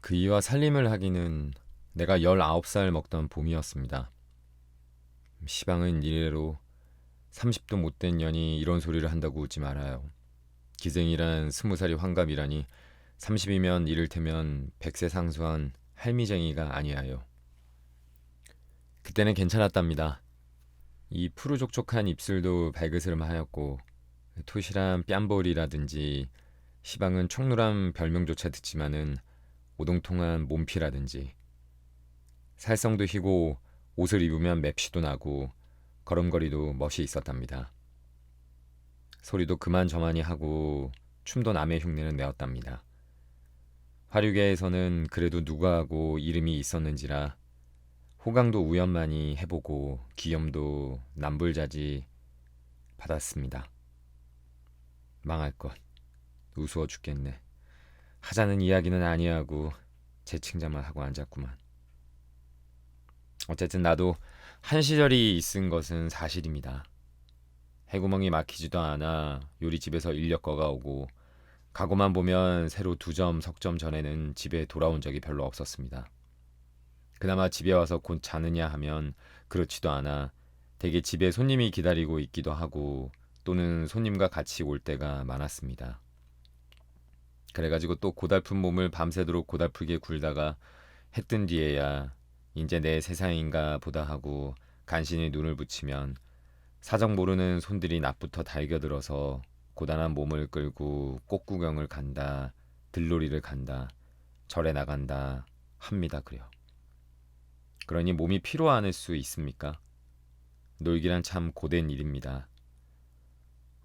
그이와 살림을 하기는 내가 19살 먹던 봄이었습니다. 시방은 이래로 30도 못된 년이 이런 소리를 한다고 웃지 말아요. 기생이란 20살이 환갑이라니 30이면 이를테면 100세 상수한 할미쟁이가 아니하요. 그때는 괜찮았답니다. 이 푸르족족한 입술도 발그스름하였고 토실한 뺨볼이라든지 시방은 총누람 별명조차 듣지만은 오동통한 몸피라든지 살성도 희고 옷을 입으면 맵시도 나고 걸음걸이도 멋이 있었답니다. 소리도 그만저만이 하고 춤도 남의 흉내는 내었답니다. 화류계에서는 그래도 누가 하고 이름이 있었는지라 호강도 우연만이 해보고 기염도 남불자지 받았습니다. 망할 것, 우스워 죽겠네. 하자는 이야기는 아니하고 재칭자만 하고 앉았구만. 어쨌든 나도 한 시절이 있은 것은 사실입니다. 해구멍이 막히지도 않아 요리집에서 인력거가 오고 가구만 보면 새로 2점, 석점 전에는 집에 돌아온 적이 별로 없었습니다. 그나마 집에 와서 곧 자느냐 하면 그렇지도 않아 대개 집에 손님이 기다리고 있기도 하고 또는 손님과 같이 올 때가 많았습니다. 그래가지고 또 고달픈 몸을 밤새도록 고달프게 굴다가 해 뜬 뒤에야 이제 내 세상인가 보다 하고 간신히 눈을 붙이면 사정 모르는 손들이 낮부터 달겨들어서 고단한 몸을 끌고 꽃구경을 간다, 들놀이를 간다, 절에 나간다 합니다. 그려. 그러니 몸이 피로 않을 수 있습니까? 놀기란 참 고된 일입니다.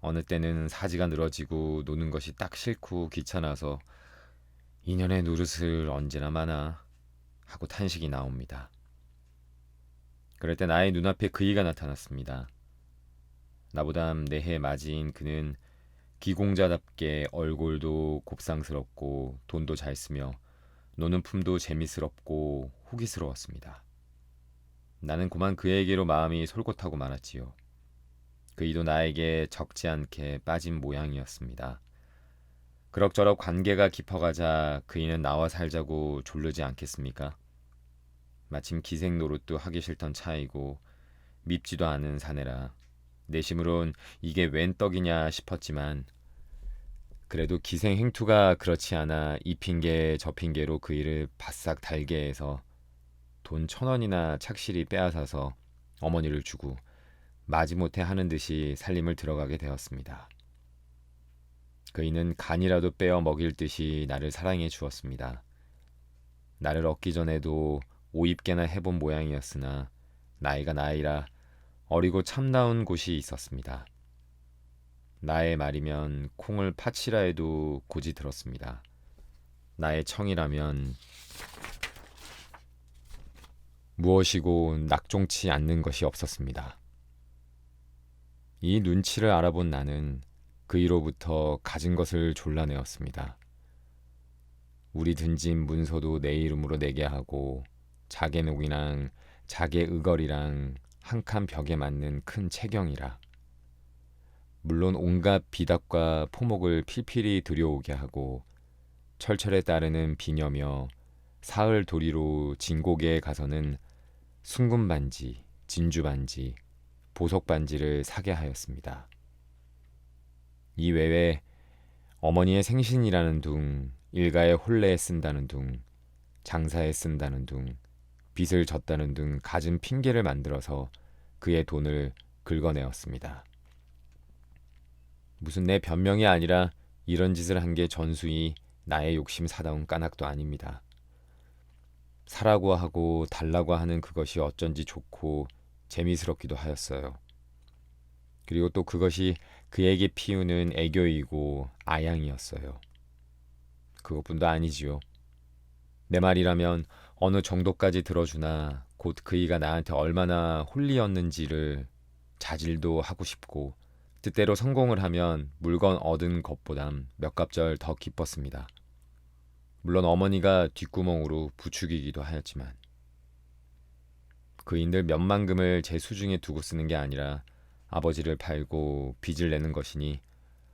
어느 때는 사지가 늘어지고 노는 것이 딱 싫고 귀찮아서 인연의 노릇을 언제나 마나 하고 탄식이 나옵니다. 그럴 때 나의 눈앞에 그이가 나타났습니다. 나보다 4해 맞이인 그는 기공자답게 얼굴도 곱상스럽고 돈도 잘 쓰며 노는 품도 재미스럽고 호기스러웠습니다. 나는 그만 그에게로 마음이 솔곳하고 말았지요. 그이도 나에게 적지 않게 빠진 모양이었습니다. 그럭저럭 관계가 깊어가자 그이는 나와 살자고 졸르지 않겠습니까? 마침 기생 노릇도 하기 싫던 차이고 밉지도 않은 사내라 내심으론 이게 웬 떡이냐 싶었지만 그래도 기생 행투가 그렇지 않아 이 핑계 저 핑계로 그이를 바싹 달게 해서 돈 1,000원이나 착실히 빼앗아서 어머니를 주고 마지못해 하는 듯이 살림을 들어가게 되었습니다. 그이는 간이라도 빼어 먹일 듯이 나를 사랑해 주었습니다. 나를 얻기 전에도 5입개나 해본 모양이었으나 나이가 나이라 어리고 참나온 곳이 있었습니다. 나의 말이면 콩을 파치라 해도 고지 들었습니다. 나의 청이라면 무엇이고 낙종치 않는 것이 없었습니다. 이 눈치를 알아본 나는 그이로부터 가진 것을 졸라내었습니다. 우리 든진 문서도 내 이름으로 내게 하고 자개녹이랑 자개의걸이랑 한 칸 벽에 맞는 큰 체경이라. 물론 온갖 비답과 포목을 필필이 들여오게 하고 철철에 따르는 비녀며 사흘 도리로 진고개에 가서는 순금반지, 진주반지, 보석반지를 사게 하였습니다. 이 외에 어머니의 생신이라는 둥, 일가의 혼례에 쓴다는 둥, 장사에 쓴다는 둥, 빚을 졌다는 둥 갖은 핑계를 만들어서 그의 돈을 긁어내었습니다. 무슨 내 변명이 아니라 이런 짓을 한 게 전수히 나의 욕심 사다운 까닭도 아닙니다. 사라고 하고 달라고 하는 그것이 어쩐지 좋고 재미스럽기도 하였어요. 그리고 또 그것이 그에게 피우는 애교이고 아양이었어요. 그것뿐도 아니지요. 내 말이라면 어느 정도까지 들어주나 곧 그이가 나한테 얼마나 홀리였는지를 자질도 하고 싶고 뜻대로 성공을 하면 물건 얻은 것보단 몇 갑절 더 기뻤습니다. 물론 어머니가 뒷구멍으로 부추기기도 하였지만 그인들 몇만금을 제 수중에 두고 쓰는 게 아니라 아버지를 팔고 빚을 내는 것이니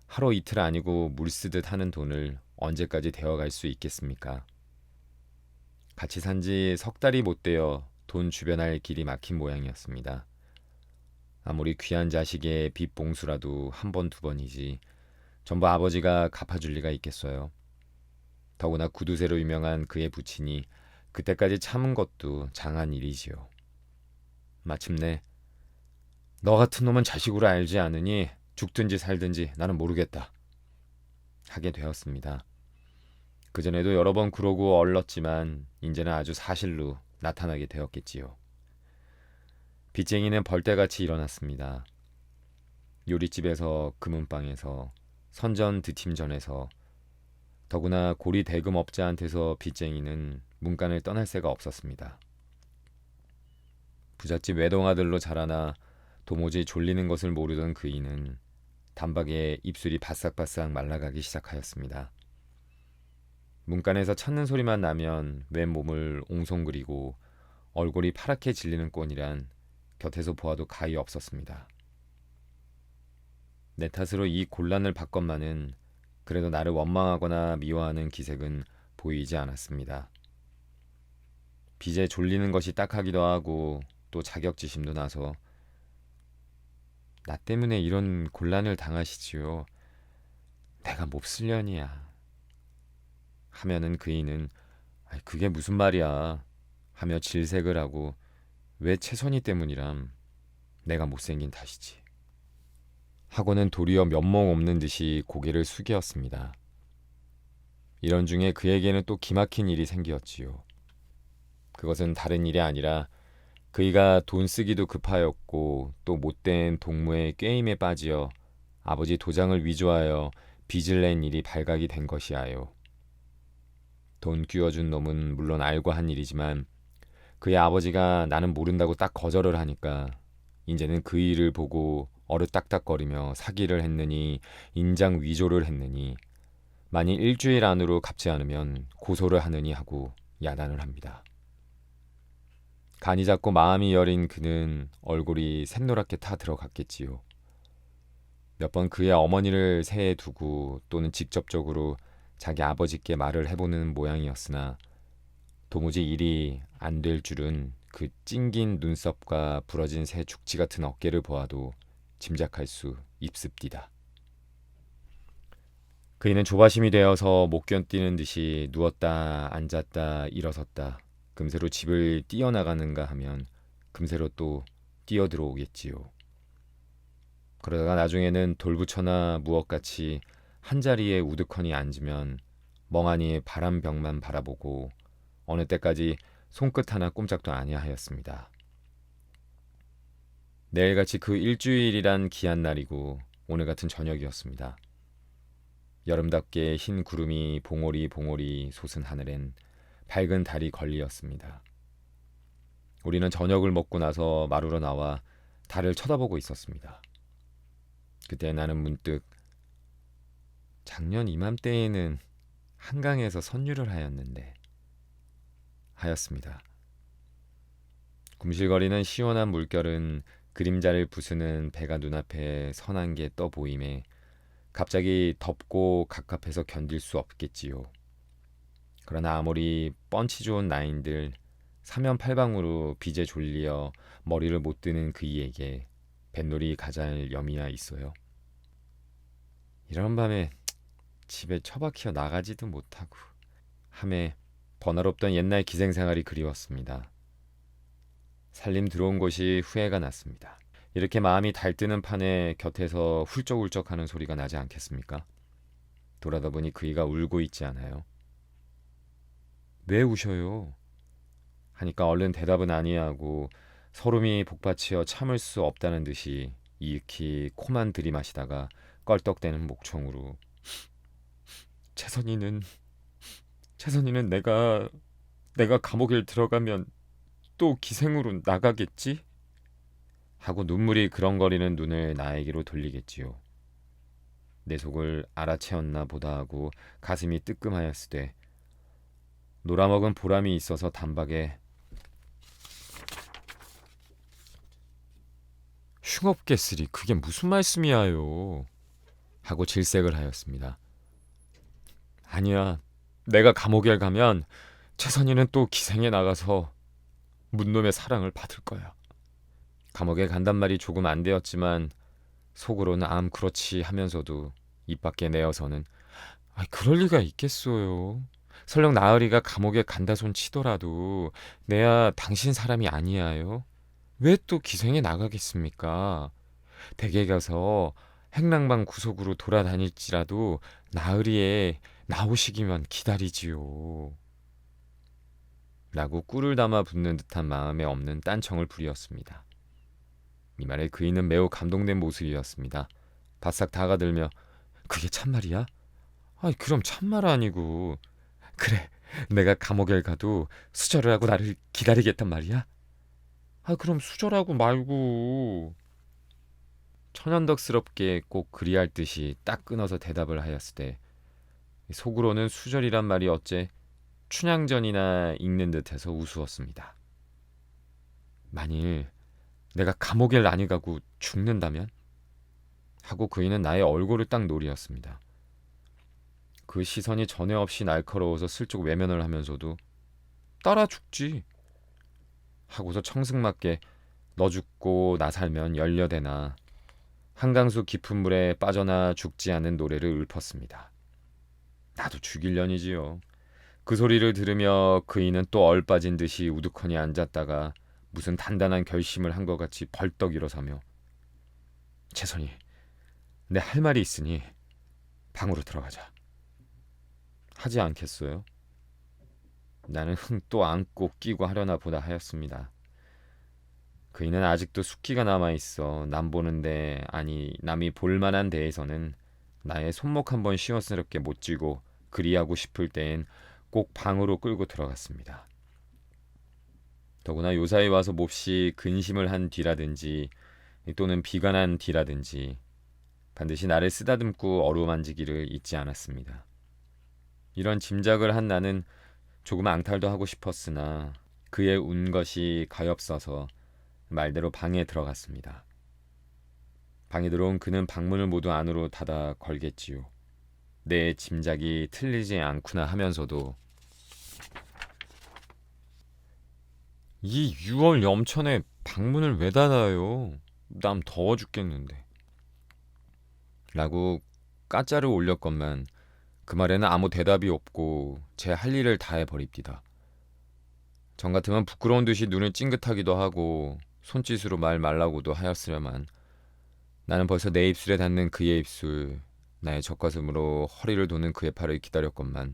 하루 이틀 아니고 물 쓰듯 하는 돈을 언제까지 데워갈 수 있겠습니까? 같이 산지 석 달이 못 되어 돈 주변할 길이 막힌 모양이었습니다. 아무리 귀한 자식의 빚 봉수라도 한 번 두 번이지 전부 아버지가 갚아줄 리가 있겠어요. 더구나 구두쇠로 유명한 그의 부친이 그때까지 참은 것도 장한 일이지요. 마침내 너 같은 놈은 자식으로 알지 않으니 죽든지 살든지 나는 모르겠다 하게 되었습니다. 그전에도 여러 번 그러고 얼렀지만 이제는 아주 사실로 나타나게 되었겠지요. 빚쟁이는 벌떼같이 일어났습니다. 요리집에서, 금은방에서, 선전 드팀전에서, 더구나 고리 대금업자한테서 빚쟁이는 문간을 떠날 새가 없었습니다. 부잣집 외동아들로 자라나 도무지 졸리는 것을 모르던 그이는 단박에 입술이 바싹바싹 말라가기 시작하였습니다. 문간에서 찾는 소리만 나면 맨몸을 옹송그리고 얼굴이 파랗게 질리는 꼴이란 곁에서 보아도 가히 없었습니다. 내 탓으로 이 곤란을 받건만은 그래도 나를 원망하거나 미워하는 기색은 보이지 않았습니다. 빚에 졸리는 것이 딱하기도 하고 또 자격지심도 나서 나 때문에 이런 곤란을 당하시지요. 내가 몹쓸년이야. 하면은 그이는 그게 무슨 말이야 하며 질색을 하고 왜 채선이 때문이람 내가 못생긴 탓이지 하고는 도리어 면목 없는 듯이 고개를 숙였습니다. 이런 중에 그에게는 또 기막힌 일이 생기었지요. 그것은 다른 일이 아니라 그이가 돈 쓰기도 급하였고 또 못된 동무의 꾀임에 빠지어 아버지 도장을 위조하여 빚을 낸 일이 발각이 된 것이아요. 돈 끼워준 놈은 물론 알고 한 일이지만 그의 아버지가 나는 모른다고 딱 거절을 하니까 이제는 그 일을 보고 어르딱딱거리며 사기를 했느니 인장 위조를 했느니 만일 일주일 안으로 갚지 않으면 고소를 하느니 하고 야단을 합니다. 간이 작고 마음이 여린 그는 얼굴이 샛노랗게 타 들어갔겠지요. 몇 번 그의 어머니를 세에 두고 또는 직접적으로 자기 아버지께 말을 해보는 모양이었으나 도무지 일이 안 될 줄은 그 찡긴 눈썹과 부러진 새 죽지 같은 어깨를 보아도 짐작할 수 있습디다. 그이는 조바심이 되어서 못 견디는 듯이 누웠다 앉았다 일어섰다 금세로 집을 뛰어나가는가 하면 금세로 또 뛰어들어오겠지요. 그러다가 나중에는 돌부처나 무엇같이 한자리에 우두커니 앉으면 멍하니 바람벽만 바라보고 어느 때까지 손끝 하나 꼼짝도 아니하였습니다. 내일같이 그 일주일이란 기한 날이고 오늘 같은 저녁이었습니다. 여름답게 흰 구름이 봉오리 솟은 하늘엔 밝은 달이 걸리었습니다. 우리는 저녁을 먹고 나서 마루로 나와 달을 쳐다보고 있었습니다. 그때 나는 문득 작년 이맘때에는 한강에서 선유를 하였는데 하였습니다. 굼실거리는 시원한 물결은 그림자를 부수는 배가 눈앞에 선한 게 떠 보임에 갑자기 덥고 갑갑해서 견딜 수 없겠지요. 그러나 아무리 뻔치 좋은 나인들 사면팔방으로 빚에 졸리어 머리를 못 드는 그이에게 뱃놀이 가잘 염이야 있어요. 이런 밤에 집에 처박혀 나가지도 못하고 함에 번화롭던 옛날 기생생활이 그리웠습니다. 살림 들어온 곳이 후회가 났습니다. 이렇게 마음이 달뜨는 판에 곁에서 훌쩍훌쩍하는 소리가 나지 않겠습니까? 돌아다 보니 그이가 울고 있지 않아요. 왜 우셔요? 하니까 얼른 대답은 아니하고 서름이 복받치어 참을 수 없다는 듯이 이윽히 코만 들이마시다가 껄떡대는 목청으로 채선이는 내가 감옥에 들어가면 또 기생으로 나가겠지? 하고 눈물이 그렁거리는 눈을 나에게로 돌리겠지요. 내 속을 알아채었나 보다 하고 가슴이 뜨끔하였으되 놀아먹은 보람이 있어서 단박에 흉업겠으리 그게 무슨 말씀이야요 하고 질색을 하였습니다. 아니야, 내가 감옥에 가면 최선희는 또 기생에 나가서 문놈의 사랑을 받을 거야. 감옥에 간단 말이 조금 안 되었지만 속으로는 그렇지 하면서도 입 밖에 내어서는 그럴 리가 있겠어요. 설령 나으리가 감옥에 간다 손 치더라도 내야 당신 사람이 아니야요. 왜 또 기생에 나가겠습니까? 댁에 가서 행랑방 구석으로 돌아다닐지라도 나으리에 나오시기만 기다리지요. 라고 꿀을 담아 붓는 듯한 마음에 없는 딴청을 부리었습니다. 이 말에 그이는 매우 감동된 모습이었습니다. 바싹 다가들며 그게 참말이야? 그럼 참말 아니고 그래 내가 감옥에 가도 수절을 하고 나를 기다리겠단 말이야? 그럼 수절하고 말고 천연덕스럽게 꼭 그리할 듯이 딱 끊어서 대답을 하였을 때 속으로는 수절이란 말이 어째 춘향전이나 읽는 듯해서 우스웠습니다. 만일 내가 감옥에 많이 가고 죽는다면? 하고 그이는 나의 얼굴을 딱 노리었습니다. 그 시선이 전에 없이 날카로워서 슬쩍 외면을 하면서도 따라 죽지 하고서 청승맞게 너 죽고 나 살면 열려대나 한강수 깊은 물에 빠져나 죽지 않는 노래를 읊었습니다. 나도 죽일년이지요. 그 소리를 들으며 그이는 또 얼빠진 듯이 우두커니 앉았다가 무슨 단단한 결심을 한 것 같이 벌떡 일어서며 최선희, 내 할 말이 있으니 방으로 들어가자. 하지 않겠어요? 나는 또 안고 끼고 하려나 보다 하였습니다. 그이는 아직도 숙기가 남아있어 남 보는데 아니 남이 볼만한 데에서는 나의 손목 한번 시원스럽게 못 쥐고 그리하고 싶을 때엔 꼭 방으로 끌고 들어갔습니다. 더구나 요사이 와서 몹시 근심을 한 뒤라든지 또는 비관한 뒤라든지 반드시 나를 쓰다듬고 어루만지기를 잊지 않았습니다. 이런 짐작을 한 나는 조금 앙탈도 하고 싶었으나 그의 운 것이 가엾어서 말대로 방에 들어갔습니다. 방에 들어온 그는 방문을 모두 안으로 닫아 걸겠지요. 내 짐작이 틀리지 않구나 하면서도 이 6월 염천에 방문을 왜 닫아요? 남 더워 죽겠는데. 라고 까짜를 올렸건만 그 말에는 아무 대답이 없고 제 할 일을 다 해버립디다. 전 같으면 부끄러운 듯이 눈을 찡긋하기도 하고 손짓으로 말 말라고도 하였으려만 나는 벌써 내 입술에 닿는 그의 입술, 나의 젖가슴으로 허리를 도는 그의 팔을 기다렸건만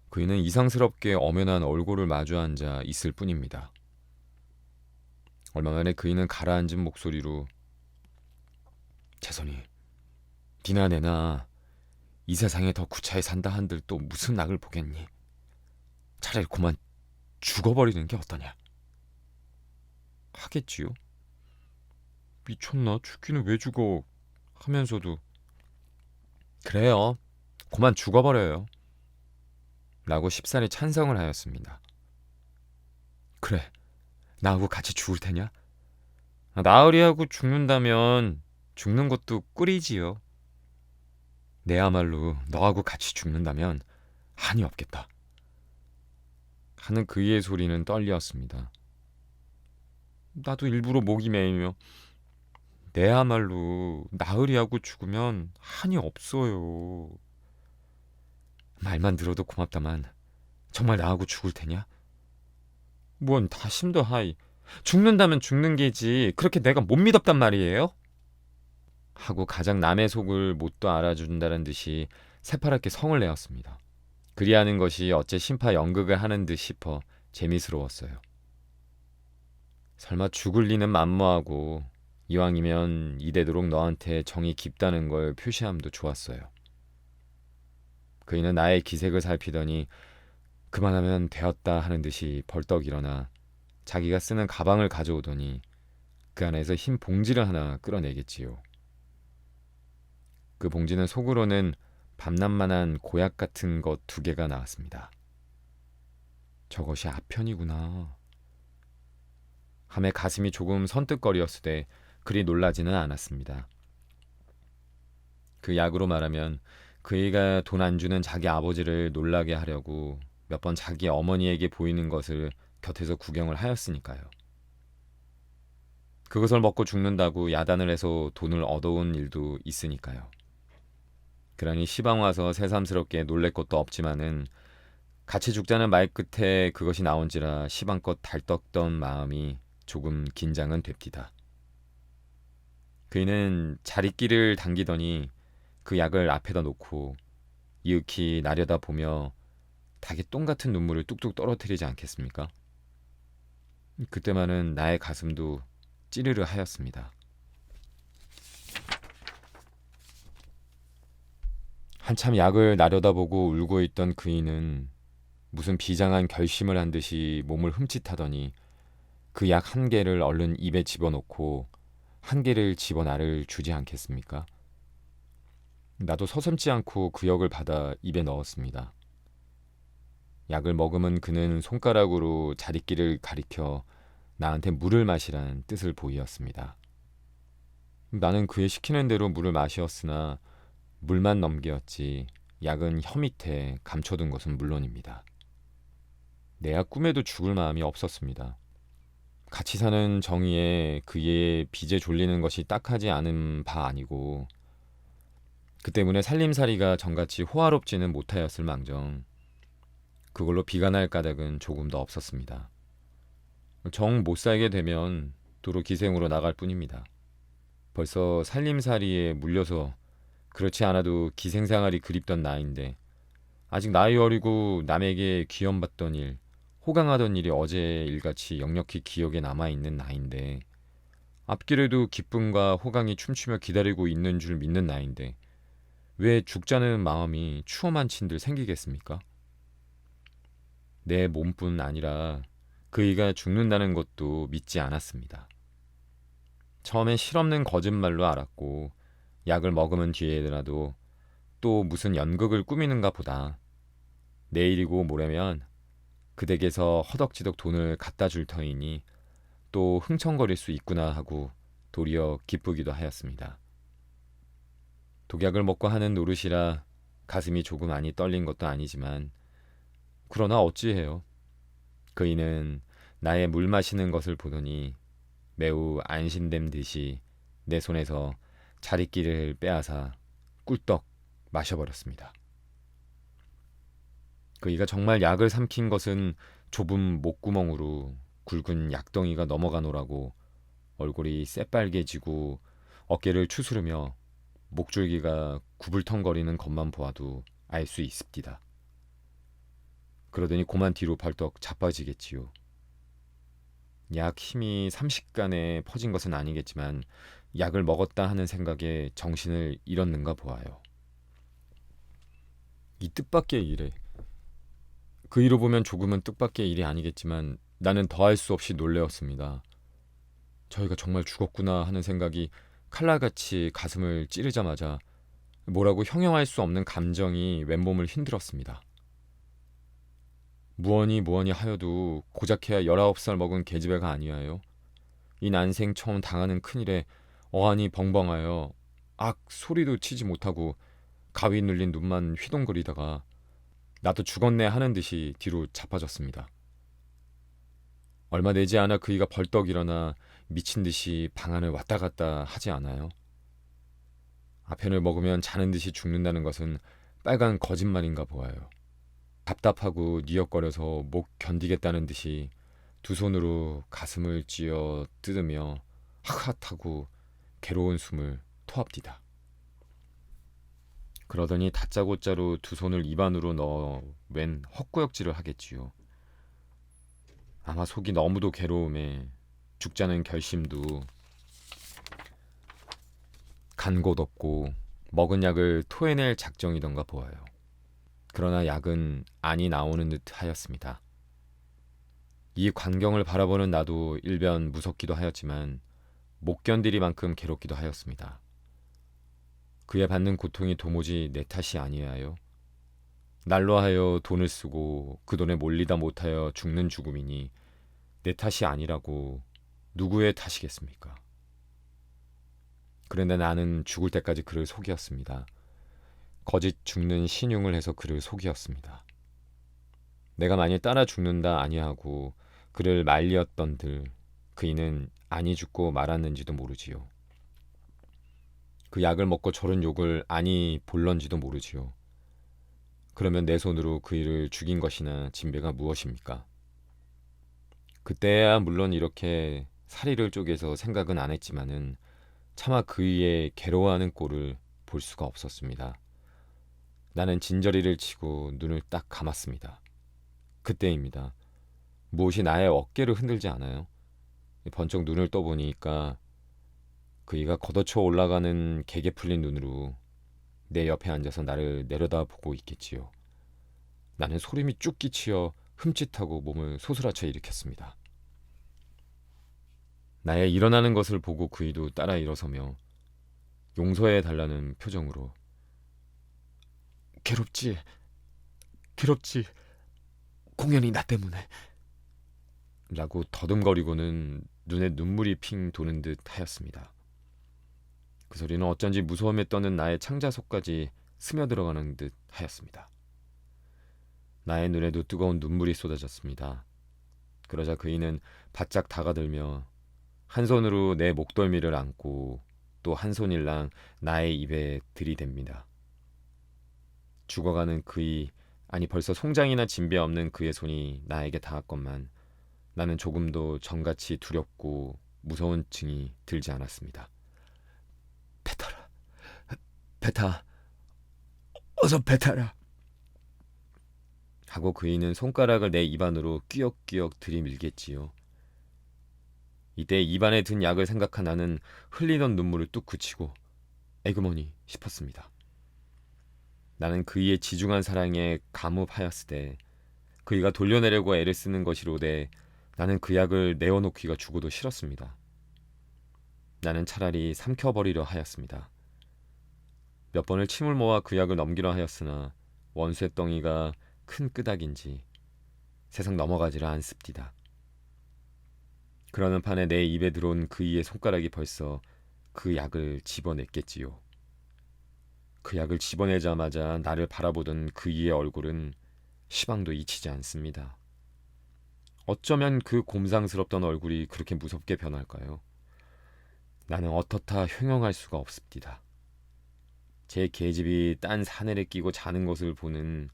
그이는 이상스럽게 엄연한 얼굴을 마주 앉아 있을 뿐입니다. 얼마 만에 그이는 가라앉은 목소리로 최선희, 니나 내나 이 세상에 더 구차히 산다 한들 또 무슨 낙을 보겠니? 차라리 그만 죽어버리는 게 어떠냐? 하겠지요? 미쳤나? 죽기는 왜 죽어? 하면서도 그래요. 그만 죽어버려요. 라고 쉽사리 찬성을 하였습니다. 그래, 나하고 같이 죽을 테냐? 나으리하고 죽는다면 죽는 것도 꿀이지요. 내야말로 너하고 같이 죽는다면 한이 없겠다. 하는 그의 소리는 떨리었습니다. 나도 일부러 목이 메이며 내야말로 나으리하고 죽으면 한이 없어요. 말만 들어도 고맙다만 정말 나하고 죽을 테냐? 뭔 다심도 하이. 죽는다면 죽는 게지 그렇게 내가 못 믿었단 말이에요? 하고 가장 남의 속을 못도 알아준다는 듯이 새파랗게 성을 내었습니다. 그리하는 것이 어째 심파 연극을 하는 듯 싶어 재미스러웠어요. 설마 죽을 리는 만무하고 이왕이면 이대도록 너한테 정이 깊다는 걸 표시함도 좋았어요. 그이는 나의 기색을 살피더니 그만하면 되었다 하는 듯이 벌떡 일어나 자기가 쓰는 가방을 가져오더니 그 안에서 흰 봉지를 하나 끌어내겠지요. 그 봉지는 속으로는 밤낮만한 고약 같은 것 2개가 나왔습니다. 저것이 아편이구나. 함에 가슴이 조금 선뜻거리었을 때 그리 놀라지는 않았습니다. 그 약으로 말하면 그이가 돈 안 주는 자기 아버지를 놀라게 하려고 몇 번 자기 어머니에게 보이는 것을 곁에서 구경을 하였으니까요. 그것을 먹고 죽는다고 야단을 해서 돈을 얻어온 일도 있으니까요. 그러니 시방 와서 새삼스럽게 놀랄 것도 없지만은 같이 죽자는 말 끝에 그것이 나온지라 시방껏 달떴던 마음이 조금 긴장은 됩디다. 그이는 자리끼를 당기더니 그 약을 앞에다 놓고 이윽히 나려다 보며 닭의 똥 같은 눈물을 뚝뚝 떨어뜨리지 않겠습니까? 그때만은 나의 가슴도 찌르르 하였습니다. 한참 약을 나려다보고 울고 있던 그이는 무슨 비장한 결심을 한 듯이 몸을 흠칫하더니 그 약 한 개를 얼른 입에 집어넣고 한 개를 집어 나를 주지 않겠습니까? 나도 서슴지 않고 그 역을 받아 입에 넣었습니다. 약을 먹으면 그는 손가락으로 자리끼를 가리켜 나한테 물을 마시라는 뜻을 보이었습니다. 나는 그의 시키는 대로 물을 마시었으나 물만 넘기었지 약은 혀 밑에 감춰둔 것은 물론입니다. 내야 꿈에도 죽을 마음이 없었습니다. 같이 사는 정의에 그의 빚에 졸리는 것이 딱하지 않은 바 아니고 그 때문에 살림살이가 정같이 호화롭지는 못하였을 망정 그걸로 비관할 까닭은 조금도 없었습니다. 정 못 살게 되면 도로 기생으로 나갈 뿐입니다. 벌써 살림살이에 물려서 그렇지 않아도 기생생활이 그립던 나이인데 아직 나이 어리고 남에게 귀염받던 일, 호강하던 일이 어제의 일같이 역력히 기억에 남아있는 나이인데 앞길에도 기쁨과 호강이 춤추며 기다리고 있는 줄 믿는 나이인데 왜 죽자는 마음이 추험한 친들 생기겠습니까? 내 몸뿐 아니라 그이가 죽는다는 것도 믿지 않았습니다. 처음엔 실없는 거짓말로 알았고 약을 먹으면 뒤에라도 또 무슨 연극을 꾸미는가 보다. 내일이고 모레면 그 댁에서 허덕지덕 돈을 갖다 줄 터이니 또 흥청거릴 수 있구나 하고 도리어 기쁘기도 하였습니다. 독약을 먹고 하는 노릇이라 가슴이 조금 많이 떨린 것도 아니지만 그러나 어찌해요. 그이는 나의 물 마시는 것을 보더니 매우 안심된 듯이 내 손에서 자리끼를 빼앗아 꿀떡 마셔버렸습니다. 그이가 정말 약을 삼킨 것은 좁은 목구멍으로 굵은 약덩이가 넘어가노라고 얼굴이 새빨개지고 어깨를 추스르며 목줄기가 구불텅거리는 것만 보아도 알 수 있습니다. 그러더니 고만 뒤로 벌떡 자빠지겠지요. 약 힘이 30간에 퍼진 것은 아니겠지만 약을 먹었다 하는 생각에 정신을 잃었는가 보아요. 이 뜻밖의 일에 그 이로 보면 조금은 뜻밖의 일이 아니겠지만 나는 더할 수 없이 놀라웠습니다. 저희가 정말 죽었구나 하는 생각이 칼날같이 가슴을 찌르자마자 뭐라고 형용할 수 없는 감정이 왼몸을 힘들었습니다. 무언이 하여도 고작해야 19살 먹은 계집애가 아니하여 이 난생 처음 당하는 큰일에 어안이 벙벙하여 악 소리도 치지 못하고 가위 눌린 눈만 휘동거리다가 나도 죽었네 하는 듯이 뒤로 자빠졌습니다. 얼마 내지 않아 그이가 벌떡 일어나 미친 듯이 방 안을 왔다 갔다 하지 않아요? 아편을 먹으면 자는 듯이 죽는다는 것은 빨간 거짓말인가 보아요. 답답하고 니역거려서 못 견디겠다는 듯이 두 손으로 가슴을 쥐어 뜯으며 하하하고 괴로운 숨을 토합디다. 그러더니 다짜고짜로 두 손을 입안으로 넣어 웬 헛구역질을 하겠지요. 아마 속이 너무도 괴로움에 죽자는 결심도 간 곳 없고 먹은 약을 토해낼 작정이던가 보아요. 그러나 약은 안이 나오는 듯 하였습니다. 이 광경을 바라보는 나도 일변 무섭기도 하였지만 못 견디리만큼 괴롭기도 하였습니다. 그에 받는 고통이 도무지 내 탓이 아니하여 날로 하여 돈을 쓰고 그 돈에 몰리다 못하여 죽는 죽음이니 내 탓이 아니라고 누구의 탓이겠습니까? 그런데 나는 죽을 때까지 그를 속였습니다. 거짓 죽는 신용을 해서 그를 속였습니다. 내가 만일 따라 죽는다 아니하고 그를 말리었던들 그이는 아니 죽고 말았는지도 모르지요. 그 약을 먹고 저런 욕을 아니 볼런지도 모르지요. 그러면 내 손으로 그이를 죽인 것이나 진배가 무엇입니까? 그때야 물론 이렇게 사리를 쪼개서 생각은 안 했지만은 차마 그이의 괴로워하는 꼴을 볼 수가 없었습니다. 나는 진저리를 치고 눈을 딱 감았습니다. 그때입니다. 무엇이 나의 어깨를 흔들지 않아요? 번쩍 눈을 떠보니까 그이가 걷어쳐 올라가는 개게 풀린 눈으로 내 옆에 앉아서 나를 내려다보고 있겠지요. 나는 소름이 쭉 끼치어 흠칫하고 몸을 소스라쳐 일으켰습니다. 나의 일어나는 것을 보고 그이도 따라 일어서며 용서해 달라는 표정으로 괴롭지, 괴롭지, 공연이 나 때문에 라고 더듬거리고는 눈에 눈물이 핑 도는 듯 하였습니다. 그 소리는 어쩐지 무서움에 떠는 나의 창자속까지 스며들어가는 듯 하였습니다. 나의 눈에도 뜨거운 눈물이 쏟아졌습니다. 그러자 그이는 바짝 다가들며 한 손으로 내 목덜미를 안고 또 한 손일랑 나의 입에 들이댑니다. 죽어가는 그이, 아니 벌써 송장이나 진배 없는 그의 손이 나에게 닿았건만 나는 조금도 전같이 두렵고 무서운 층이 들지 않았습니다. 뱉어라, 뱉어, 어서 뱉어라 하고 그이는 손가락을 내 입안으로 끼역끼역 들이밀겠지요. 이때 입안에 든 약을 생각한 나는 흘리던 눈물을 뚝 그치고 에그머니 싶었습니다. 나는 그이의 지중한 사랑에 감흡하였으되 그이가 돌려내려고 애를 쓰는 것이로되 나는 그 약을 내어놓기가 죽어도 싫었습니다. 나는 차라리 삼켜버리려 하였습니다. 몇 번을 침을 모아 그 약을 넘기려 하였으나 원수의 덩이가 큰 끄닥인지 세상 넘어가지를 않습니다. 그러는 판에 내 입에 들어온 그이의 손가락이 벌써 그 약을 집어냈겠지요. 그 약을 집어내자마자 나를 바라보던 그이의 얼굴은 시방도 잊히지 않습니다. 어쩌면 그 곰상스럽던 얼굴이 그렇게 무섭게 변할까요? 나는 어떻다 흉용할 수가 없습니다. 제 계집이 딴 사내를 끼고 자는 것을 보는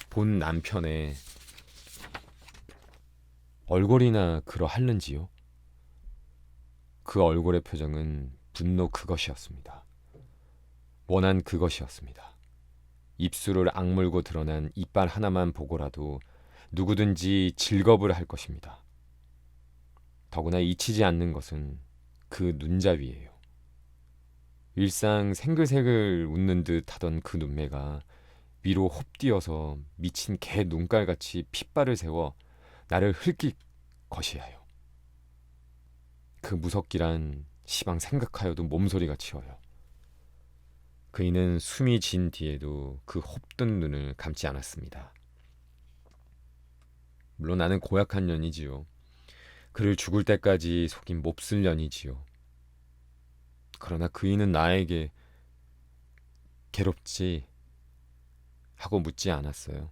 본 남편의 얼굴이나 그러할는지요? 그 얼굴의 표정은 분노 그것이었습니다. 원한 그것이었습니다. 입술을 악물고 드러난 이빨 하나만 보고라도 누구든지 질겁을 할 것입니다. 더구나 잊히지 않는 것은 그 눈잡이에요. 일상 생글생글 웃는 듯 하던 그 눈매가 위로 홉뛰어서 미친 개 눈깔같이 핏발을 세워 나를 흘낏 거시하여. 그 무섭기란 시방 생각하여도 몸소리가 치어요. 그이는 숨이 진 뒤에도 그 홉든 눈을 감지 않았습니다. 물론 나는 고약한 년이지요. 그를 죽을 때까지 속인 몹쓸 년이지요. 그러나 그이는 나에게 괴롭지 하고 묻지 않았어요.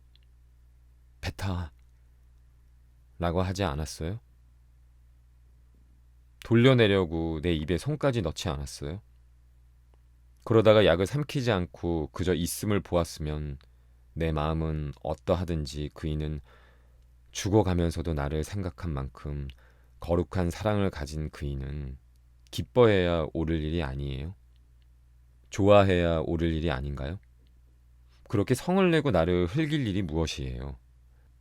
베타 라고 하지 않았어요? 돌려내려고 내 입에 손까지 넣지 않았어요? 그러다가 약을 삼키지 않고 그저 있음을 보았으면 내 마음은 어떠하든지 그이는 죽어가면서도 나를 생각한 만큼 거룩한 사랑을 가진 그이는 기뻐해야 옳을 일이 아니에요? 좋아해야 옳을 일이 아닌가요? 그렇게 성을 내고 나를 흘길 일이 무엇이에요?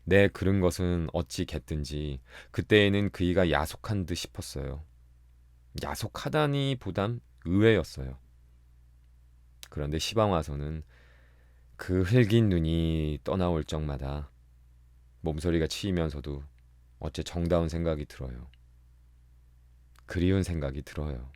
내 그른 것은 어찌 겠든지 그때에는 그이가 야속한 듯 싶었어요. 야속하다니 보단 의외였어요. 그런데 시방 와서는 그 흘긴 눈이 떠나올 적마다 몸소리가 치이면서도 어째 정다운 생각이 들어요. 그리운 생각이 들어요.